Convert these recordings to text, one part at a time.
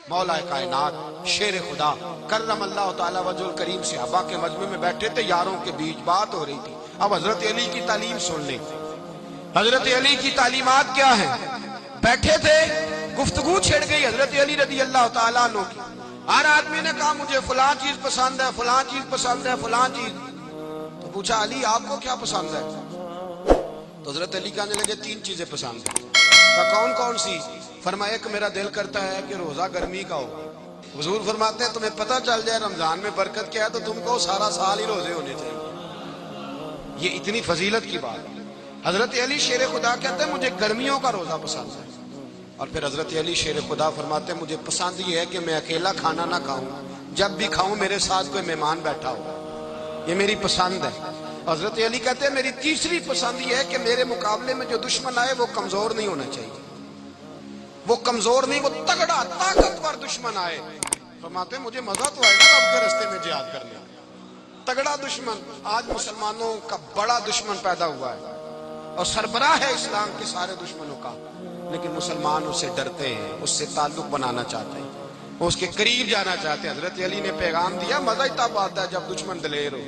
مولا کائنات شیر خدا کرم اللہ تعالی وجہ کریم صحابہ کے مجمع میں بیٹھے تھے، یاروں کے بیچ بات ہو رہی تھی۔ اب حضرت علی کی تعلیم سن لیں، حضرت علی کی تعلیمات کیا ہیں۔ بیٹھے تھے، گفتگو چھڑ گئی حضرت علی رضی اللہ تعالیٰ عنہ کی۔ ہر آدمی نے کہا مجھے فلاں چیز پسند ہے، فلاں چیز پسند ہے، فلاں چیز۔ تو پوچھا علی آپ کو کیا پسند ہے؟ تو حضرت علی کہنے لگے 3 چیزیں پسند ہیں۔ کون کون سی؟ فرمایا ایک میرا دل کرتا ہے کہ روزہ گرمی کا ہو۔ حضور فرماتے ہیں تمہیں پتہ چل جائے رمضان میں برکت کیا ہے تو تم کو سارا سال ہی روزے ہونے چاہیے۔ یہ اتنی فضیلت کی بات ہے۔ حضرت علی شیر خدا کہتے ہیں مجھے گرمیوں کا روزہ پسند ہے۔ اور پھر حضرت علی شیر خدا فرماتے ہیں مجھے پسند یہ ہے کہ میں اکیلا کھانا نہ کھاؤں، جب بھی کھاؤں میرے ساتھ کوئی مہمان بیٹھا ہو، یہ میری پسند ہے۔ حضرت علی کہتے ہیں میری تیسری پسند یہ ہے کہ میرے مقابلے میں جو دشمن آئے وہ کمزور نہیں ہونا چاہیے، وہ کمزور نہیں، وہ تگڑا طاقتور دشمن آئے۔ فرماتے ہیں مجھے مزہ تو آئے گا رب کے راستے میں جہاد کرنے۔ تگڑا دشمن، آج مسلمانوں کا بڑا دشمن پیدا ہوا ہے اور سربراہ ہے اسلام کے سارے دشمنوں کا، لیکن مسلمان اس سے ڈرتے ہیں، اس سے تعلق بنانا چاہتے ہیں، وہ اس کے قریب جانا چاہتے ہیں۔ حضرت علی نے پیغام دیا مزہ ہی تب آتا ہے جب دشمن دلیر ہو،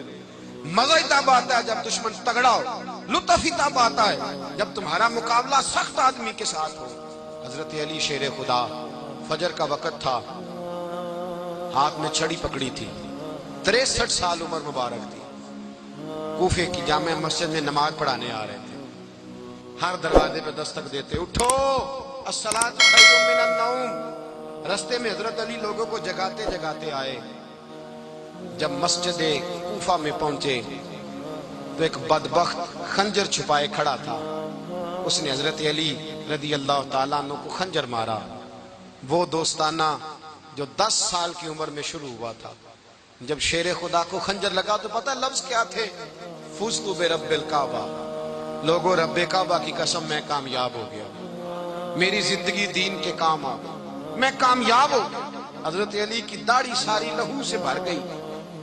مزہ ہی تب آتا ہے جب دشمن تگڑا ہو، لطف ہی تب آتا ہے جب تمہارا مقابلہ سخت آدمی کے ساتھ ہو۔ حضرت علی شیر خدا، فجر کا وقت تھا، ہاتھ میں چھڑی پکڑی تھی، 63 سال عمر مبارک تھی، کوفے کی جامع مسجد میں نماز پڑھانے آ رہے تھے۔ ہر دروازے پہ دستک دیتے اٹھو الصلاۃ خیر من النوم۔ رستے میں حضرت علی لوگوں کو جگاتے جگاتے آئے۔ جب مسجد کوفہ میں پہنچے تو ایک بدبخت خنجر چھپائے کھڑا تھا، اس نے حضرت علی رضی اللہ تعالیٰ عنہ کو خنجر مارا۔ وہ دوستانہ جو 10 سال کی عمر میں شروع ہوا تھا، جب شیر خدا کو خنجر لگا تو پتہ لفظ کیا تھے؟ فزت برب الکعبہ، لوگوں رب کعبہ کی قسم میں کامیاب ہو گیا، میری زندگی دین کے کام آ گئی، میں کامیاب ہو گیا۔ حضرت علی کی داڑھی ساری لہو سے بھر گئی۔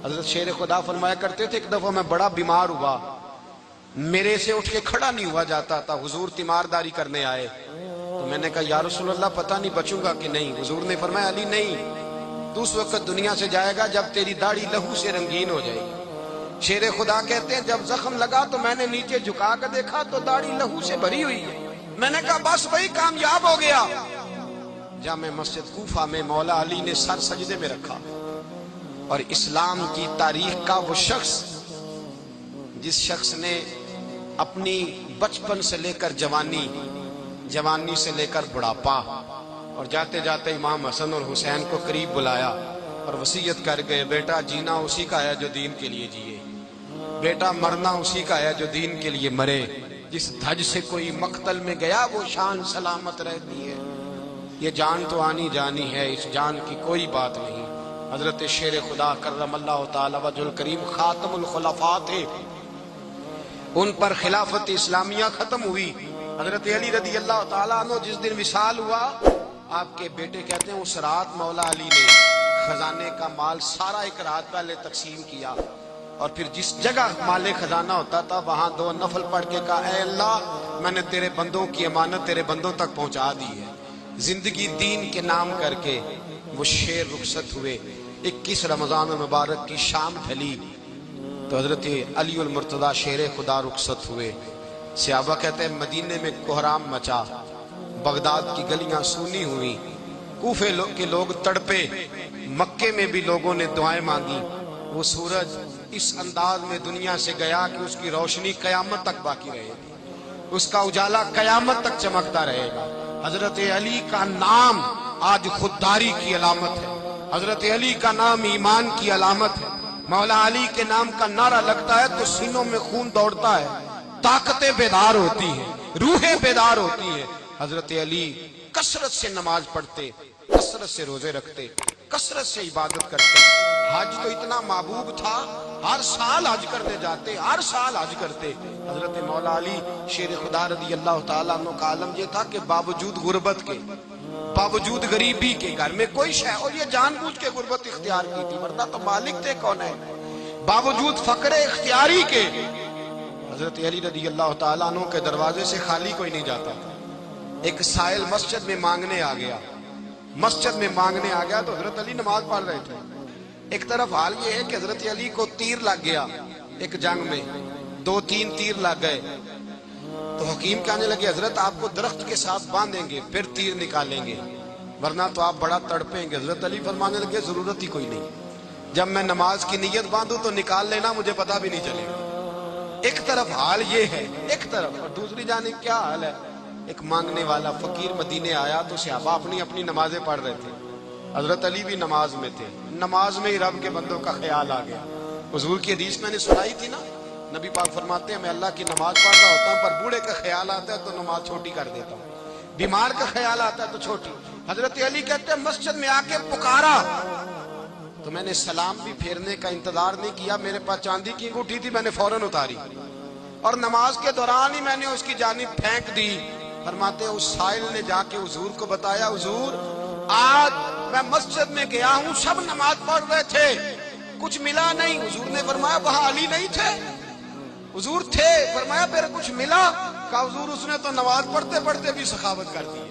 حضرت شیر خدا فرمایا کرتے تھے ایک دفعہ میں بڑا بیمار ہوا، میرے سے اٹھ کے کھڑا نہیں ہوا جاتا تھا، حضور تیمارداری کرنے آئے تو میں نے کہا یا رسول اللہ پتہ نہیں بچوں گا کہ نہیں۔ حضور نے فرمایا علی نہیں، تو اس وقت دنیا سے جائے گا جب تیری داڑھی لہو سے رنگین ہو جائے گی۔ شیر خدا کہتے ہیں جب زخم لگا تو میں نے نیچے جھکا کر دیکھا تو داڑھی لہو سے بھری ہوئی ہے، میں نے کہا بس وہی کامیاب ہو گیا۔ جامع مسجد کوفہ میں مولا علی نے سر سجدے میں رکھا، اور اسلام کی تاریخ کا وہ شخص جس شخص نے اپنی بچپن سے لے کر جوانی، جوانی سے لے کر بڑھاپا، اور جاتے جاتے امام حسن اور حسین کو قریب بلایا اور وصیت کر گئے بیٹا جینا اسی کا ہے جو دین کے لیے جیے، بیٹا مرنا اسی کا ہے جو دین کے لیے مرے، جس دھج سے کوئی مقتل میں گیا وہ شان سلامت رہتی ہے، یہ جان تو آنی جانی ہے، اس جان کی کوئی بات نہیں۔ حضرت شیر خدا کرم اللہ تعالی وجہ الکریم خاتم الخلفاء تھے، ان پر خلافت اسلامیہ ختم ہوئی۔ حضرت علی رضی اللہ تعالیٰ عنہ جس دن وصال ہوا، آپ کے بیٹے کہتے ہیں اس رات مولا علی نے خزانے کا مال سارا ایک رات پہلے تقسیم کیا، اور پھر جس جگہ مال خزانہ ہوتا تھا وہاں 2 نفل پڑھ کے کہا اے اللہ میں نے تیرے بندوں کی امانت تیرے بندوں تک پہنچا دی ہے۔ زندگی دین کے نام کر کے وہ شیر رخصت ہوئے۔ 21 رمضان المبارک کی شام ڈھلی تو حضرت علی المرتضیٰ شیر خدا رخصت ہوئے۔ صحابہ کہتے ہیں مدینے میں کوہرام مچا، بغداد کی گلیاں سونی ہوئی، کوفے کے لوگ تڑپے، مکے میں بھی لوگوں نے دعائیں مانگی۔ وہ سورج اس انداز میں دنیا سے گیا کہ اس کی روشنی قیامت تک باقی رہے گی، اس کا اجالا قیامت تک چمکتا رہے گا۔ حضرت علی کا نام آج خودداری کی علامت ہے، حضرت علی کا نام ایمان کی علامت ہے۔ مولا علی کے نام کا نعرہ لگتا ہے تو سینوں میں خون دوڑتا ہے، طاقتیں بیدار ہوتی ہیں، روحیں بیدار ہوتی ہیں۔ حضرت علی کثرت سے نماز پڑھتے، کثرت سے روزے رکھتے، کثرت سے عبادت کرتے۔ حج تو اتنا محبوب تھا، ہر سال حج کرنے جاتے، ہر سال حج کرتے۔ حضرت مولا علی شیر خدا رضی اللہ تعالیٰ عنہ کا عالم یہ تھا کہ باوجود غربت کے، باوجود غریبی کے، گھر میں کوئی شے، اور یہ جان بوجھ کے غربت اختیار کی تھی ورنہ تو مالک تھے کون ہے، باوجود فقر اختیاری کے حضرت علی رضی اللہ تعالیٰ عنہ کے دروازے سے خالی کوئی نہیں جاتا تھا۔ ایک سائل مسجد میں مانگنے آ گیا، مسجد میں مانگنے آ گیا تو حضرت علی نماز پڑھ رہے تھے. ایک طرف حال یہ ہے کہ حضرت علی کو تیر لگ گیا ایک جنگ میں, 2-3 تیر لگ گئے. تو حکیم کہنے لگے حضرت آپ کو درخت کے ساتھ باندھیں گے پھر تیر نکالیں گے ورنہ تو آپ بڑا تڑپیں گے. حضرت علی فرمانے لگے ضرورت ہی کوئی نہیں, جب میں نماز کی نیت باندھوں تو نکال لینا, مجھے پتا بھی نہیں چلے گا. ایک طرف حال یہ ہے ایک طرف, اور دوسری جانب کیا حال ہے. ایک مانگنے والا فقیر مدینے آیا تو صحابہ اپنی اپنی نمازیں پڑھ رہے تھے, حضرت علی بھی نماز میں تھے. نماز میں ہی رب کے بندوں کا خیال آ گیا. حضور کی حدیث میں نے سنائی تھی نا, نبی پاک فرماتے ہیں میں اللہ کی نماز پڑھ رہا ہوتا ہوں پر بوڑھے کا خیال آتا ہے تو نماز چھوٹی کر دیتا ہوں, بیمار کا خیال آتا ہے تو چھوٹی. حضرت علی کہتے ہیں مسجد میں آ کے پکارا تو میں نے سلام بھی پھیرنے کا انتظار نہیں کیا, میرے پاس چاندی کی انگوٹھی تھی, میں نے فوراً اتاری اور نماز کے دوران ہی میں نے اس کی جانب پھینک دی. فرماتے ہیں اس سائل نے جا کے حضور کو بتایا, حضور آج میں مسجد میں گیا ہوں, سب نماز پڑھ رہے تھے, کچھ ملا نہیں. حضور نے فرمایا وہاں علی نہیں تھے؟ حضور تھے. فرمایا پھر کچھ ملا؟ کہا حضور اس نے تو نماز پڑھتے پڑھتے بھی سخاوت کر دی,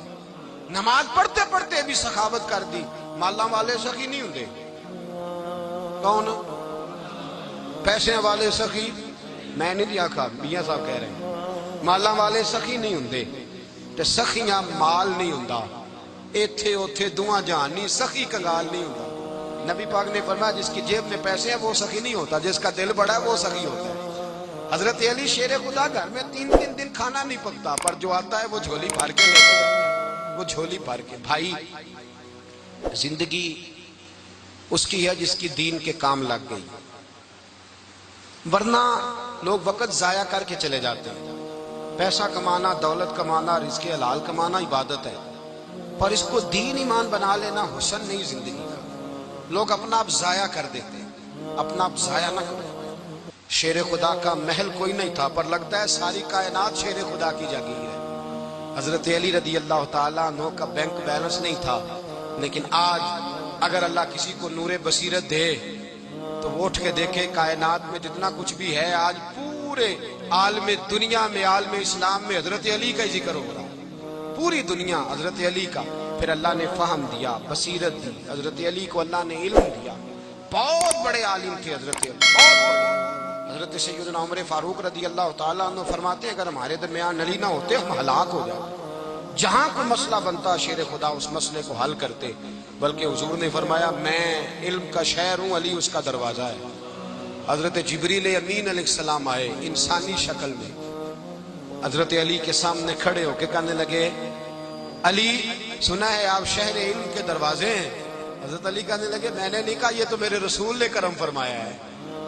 نماز پڑھتے پڑھتے بھی سخاوت کر دی. مالا والے سخی نہیں ہوندے, کون پیسے والے سخی, میں نہیں دیا کہا, میاں صاحب کہہ رہے ہیں مالا والے سخی نہیں ہوندے. تے سخیاں مال نہیں ہوندا, ایتھے اوتھے دعا جہان نہیں, سخی کنگال نہیں ہوندا. نبی پاک نے فرمایا جس کی جیب میں پیسے ہیں وہ سخی نہیں ہوتا, جس کا دل بڑا ہے وہ سخی ہوتا ہے. حضرت علی شیر خدا گھر میں 3 دن کھانا نہیں پکتا پر جو آتا ہے وہ جھولی بھر کے لے کے جاتا ہے, وہ جھولی بھر کے. بھائی زندگی اس کی ہے جس کی دین کے کام لگ گئی, ورنہ لوگ وقت ضائع کر کے چلے جاتے ہیں. پیسہ کمانا, دولت کمانا, رزق حلال کمانا عبادت ہے, پر اس کو دین ایمان بنا لینا حسن نہیں زندگی کا. لوگ اپنا آپ ضائع کر دیتے ہیں, اپنا آپ ضائع نہ کریں. شیر خدا کا محل کوئی نہیں تھا پر لگتا ہے ساری کائنات شیر خدا کی جاگیر ہے. حضرت علی رضی اللہ تعالیٰ عنہ کا بینک بیلنس نہیں تھا, لیکن آج اگر اللہ کسی کو نور بصیرت دے تو وہ اٹھ کے دیکھے کائنات میں جتنا کچھ بھی ہے آج پورے عالم دنیا میں, عالم اسلام میں حضرت علی کا ہی ذکر ہو رہا ہے, پوری دنیا حضرت علی کا. پھر اللہ نے فہم دیا, بصیرت دی, حضرت علی کو اللہ نے علم دیا. بہت بڑے عالم تھے حضرت علی, بہت بڑے. حضرت سیدنا عمر فاروق رضی اللہ تعالیٰ عنہ فرماتے ہیں اگر ہمارے درمیان علی نہ ہوتے ہم ہلاک ہو جاتے. جہاں کوئی مسئلہ بنتا شیر خدا اس مسئلے کو حل کرتے, بلکہ حضور نے فرمایا میں علم کا شہر ہوں, علی اس کا دروازہ ہے. حضرت جبریل امین علیہ السلام آئے انسانی شکل میں, حضرت علی کے سامنے کھڑے ہو کے کہنے لگے علی سنا ہے آپ شہر علم کے دروازے ہیں. حضرت علی کہنے لگے میں نے نہیں کہا, یہ تو میرے رسول نے کرم فرمایا ہے.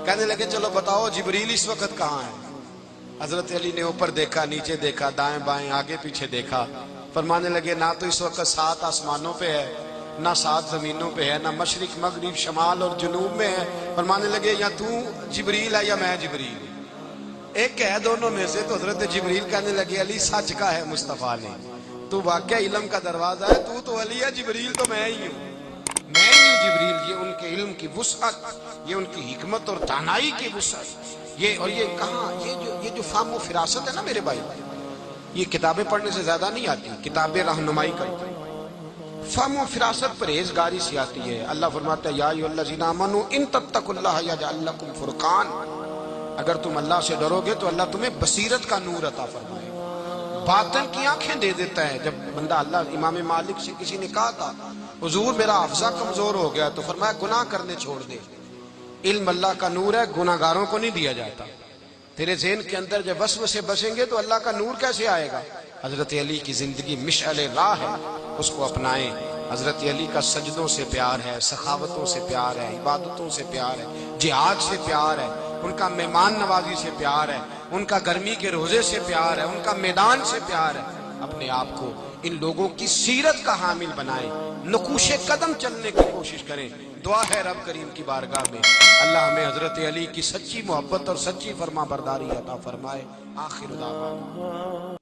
کہنے لگے چلو بتاؤ جبریل اس وقت کہاں ہے؟ حضرت علی نے اوپر دیکھا, نیچے دیکھا, دائیں بائیں, آگے پیچھے دیکھا. فرمانے لگے نہ تو اس وقت 7 آسمانوں پہ ہے, نہ 7 زمینوں پہ ہے, نہ مشرق مغرب شمال اور جنوب میں ہے. فرمانے لگے یا تو جبریل ہے یا میں جبریل, ایک ہے دونوں میں سے. تو حضرت جبریل کہنے لگے علی سچ کا ہے مصطفیٰ نے, تو واقعہ علم کا دروازہ ہے, تو علی ہے, جبریل تو میں ہی ہوں, میں ہی ہوں جبریل. یہ ان کے علم کی وسعت, یہ ان کی حکمت اور دانائی کی وسعت. یہ اور یہ کہاں یہ جو فہم و فراست ہے نا میرے بھائی, یہ کتابیں پڑھنے سے زیادہ نہیں آتی, کتابیں رہنمائی کرتی. فہم و فراست پرہیزگاری سے آتی ہے. اللہ فرماتا ہے یا ایھا الذین آمنوا ان تتقوا اللہ یجعل لکم فرقان, اگر تم اللہ سے ڈرو گے تو اللہ تمہیں بصیرت کا نور عطا فرمائے گا, باطن کی آنکھیں دے دیتا ہے. جب بندہ اللہ, امام مالک سے کسی نے کہا تھا حضور میرا حافظہ کمزور ہو گیا, تو فرمایا گناہ کرنے چھوڑ دے, علم اللہ کا نور ہے, گناہ گاروں کو نہیں دیا جاتا. تیرے ذہن کے اندر جب وسوسے بسیں گے تو اللہ کا نور کیسے آئے گا؟ حضرت علی کی زندگی مشعل راہ ہے, اس کو اپنائیں. حضرت علی کا سجدوں سے پیار ہے, سخاوتوں سے پیار ہے, عبادتوں سے پیار ہے, جہاد سے پیار ہے, ان کا مہمان نوازی سے پیار ہے, ان کا گرمی کے روزے سے پیار ہے, ان کا میدان سے پیار ہے. اپنے آپ کو ان لوگوں کی سیرت کا حامل بنائیں, نقوش قدم چلنے کی کوشش کریں. دعا ہے رب کریم کی بارگاہ میں اللہ ہمیں حضرت علی کی سچی محبت اور سچی فرما برداری عطا فرمائے. آخر دعوانا